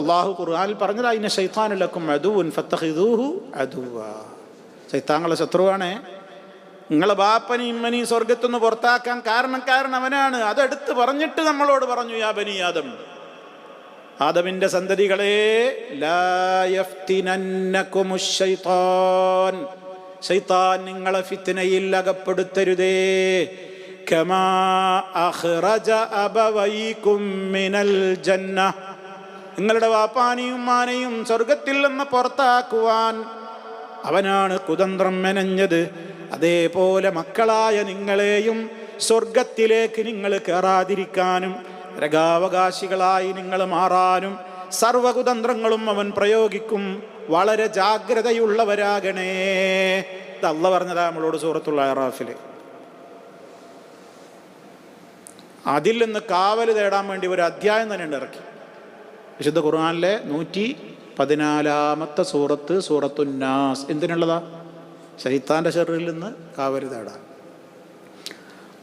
അള്ളാഹു ഖുർആനിൽ പറഞ്ഞത് ഇന്ന ശൈത്താനു ലക്കും അദുവ്വൻ ഫത്തഖിദൂഹു അദുവ്വാ. ശൈത്താനുകളുടെ ശത്രുവാണ്. നിങ്ങളെ ബാപ്പനെയും ഇമ്മനെയും സ്വർഗത്തുനിന്ന് പുറത്താക്കാൻ കാരണക്കാരൻ അവനാണ്. അതെടുത്ത് പറഞ്ഞിട്ട് നമ്മളോട് പറഞ്ഞു, യാ ബനി ആദം, ആദമിന്റെ സന്തതികളെ, ലാ യഫ്തിനന്നകുമുശ് ശൈത്താൻ, ശൈത്താൻ നിങ്ങളെ ഫിത്നയിൽ അകപ്പെടുത്തരുതേ. കമാ അഖ്റജ അബവൈകും മിനൽ ജന്ന, നിങ്ങളുടെ വാപ്പാനെയും ഉമ്മാനെയും സ്വർഗത്തിൽ നിന്ന് പുറത്താക്കുവാൻ അവനാണ് കുതന്ത്രം മെനഞ്ഞത്. അതേപോലെ മക്കളായ നിങ്ങളെയും സ്വർഗത്തിലേക്ക് നിങ്ങൾ കയറാതിരിക്കാനും രകാവകാശികളായി നിങ്ങൾ മാറാനും സർവകുതന്ത്രങ്ങളും അവൻ പ്രയോഗിക്കും. വളരെ ജാഗ്രതയുള്ളവരാകണേ. ഇത് അള്ളാഹ് പറഞ്ഞതാ നമ്മളോട് സൂറത്തുൽ അറാഫില്. അതിൽ നിന്ന് കാവൽ തേടാൻ വേണ്ടി ഒരു അധ്യായം തന്നെ ഉണ്ട് ഇറക്കി. വിശുദ്ധ ഖുർആനിലെ 114 സൂറത്ത്, സൂറത്തുൻ നാസ്. എന്തിനുള്ളതാ? ശൈത്താന്റെ ശർറിൽ നിന്ന് കാവൽ തേടാൻ.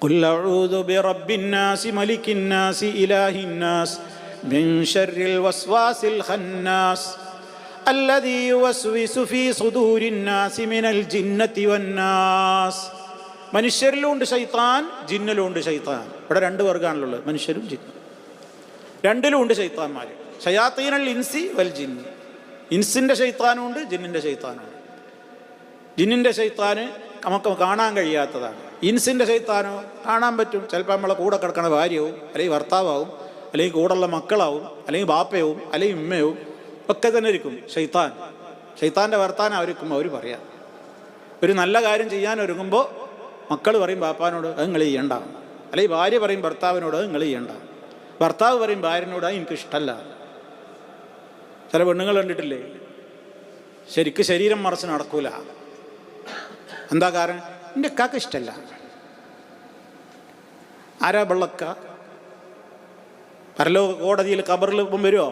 ഖുൽ അഊദു ബിറബ്ബിന്നാസ് മലിക്കിന്നാസ് ഇലാഹിന്നാസ് മിൻ ശർറിൽ വസ്വാസിൽ ഖന്നാസ് അല്ലദീ യുവസ്വിസു ഫീ സുദൂരിന്നാസ് മിനൽ ജിന്നതി വന്നാസ്. മനുഷ്യരിലുണ്ട് ശൈത്താൻ, ജിന്നിലുണ്ട് ശൈത്താൻ. ഇവിടെ 2 വർഗ്ഗമാണുള്ളത്, മനുഷ്യരും ജിന്നും. രണ്ടിലുമുണ്ട് ശൈത്താന്മാർ. ശയാത്തീനൽ ഇൻസി വൽ ജിന്നി. ഇൻസിൻ്റെ ശൈത്താനുണ്ട്, ജിന്നിൻ്റെ ശൈത്താനുണ്ട്. ജിന്നിൻ്റെ ശൈത്താന് നമുക്ക് കാണാൻ കഴിയാത്തതാണ്. ഇൻസിൻ്റെ ശൈത്താനോ കാണാൻ പറ്റും. ചിലപ്പോൾ നമ്മളെ കൂടെ കിടക്കണ ഭാര്യയാവും, അല്ലെങ്കിൽ ഭർത്താവാവും, അല്ലെങ്കിൽ കൂടെയുള്ള മക്കളാവും, അല്ലെങ്കിൽ ബാപ്പയാവും, അല്ലെങ്കിൽ ഉമ്മയാവും, ഒക്കെ തന്നെ ഇരിക്കും ശൈത്താൻ. ശൈത്താൻ്റെ വർത്താനം അവർക്കും അവർ പറയാം. ഒരു നല്ല കാര്യം ചെയ്യാൻ ഒരുങ്ങുമ്പോൾ മക്കൾ പറയും ബാപ്പാനോട് അത് നിങ്ങൾ ചെയ്യണ്ട, അല്ലെങ്കിൽ ഭാര്യ പറയും ഭർത്താവിനോട് അത് നിങ്ങൾ ചെയ്യണ്ട, ഭർത്താവ് പറയും ഭാര്യനോട് അത് എനിക്കിഷ്ടമല്ല. ചില പെണ്ണുങ്ങൾ കണ്ടിട്ടില്ലേ, ശരിക്കും ശരീരം മറച്ച് നടക്കൂല. എന്താ കാരണം? എൻ്റെ കാക്ക ഇഷ്ടമല്ല. ആരാ വെള്ളക്ക? പരലോക കോടതിയിൽ ഖബറിൽ വരുമോ?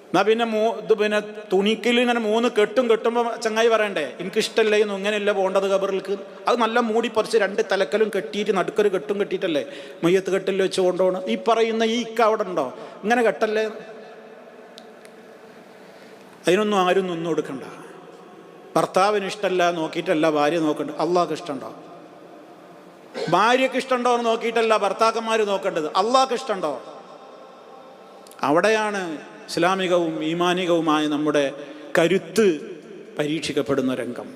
എന്നാ പിന്നെ തുണിക്കിൽ ഇങ്ങനെ 3 കെട്ടുമ്പോൾ ചങ്ങായി പറയണ്ടേ എനിക്കിഷ്ടമല്ലേന്നു, ഇങ്ങനെയല്ല പോകേണ്ടത് ഖബറിലേക്ക്. അത് നല്ല മൂടി പറിച്ച് 2 തലക്കലും കെട്ടിയിട്ട് നടുക്കൊരു കെട്ടും കെട്ടിയിട്ടല്ലേ മയ്യത്ത് കെട്ടിൽ വെച്ച് കൊണ്ടുപോകണം. ഈ പറയുന്ന ഈ ഇക്ക അവിടെ ഉണ്ടോ? ഇങ്ങനെ കെട്ടല്ലേ? അതിനൊന്നും ആരും നിന്നു കൊടുക്കണ്ട. ഭർത്താവിന് ഇഷ്ടമല്ല നോക്കിയിട്ടല്ല ഭാര്യ നോക്കണ്ട, അള്ളാഹ്ക്ക് ഇഷ്ടമുണ്ടോ? ഭാര്യക്ക് ഇഷ്ടമുണ്ടോ എന്ന് നോക്കിയിട്ടല്ല ഭർത്താക്കന്മാർ നോക്കേണ്ടത്, അള്ളാഹ്ക്ക് ഇഷ്ടമുണ്ടോ? അവിടെയാണ് ഇസ്ലാമികവും ഈമാനികവുമായ നമ്മുടെ കരുത്ത് പരീക്ഷിക്കപ്പെടുന്ന രംഗം.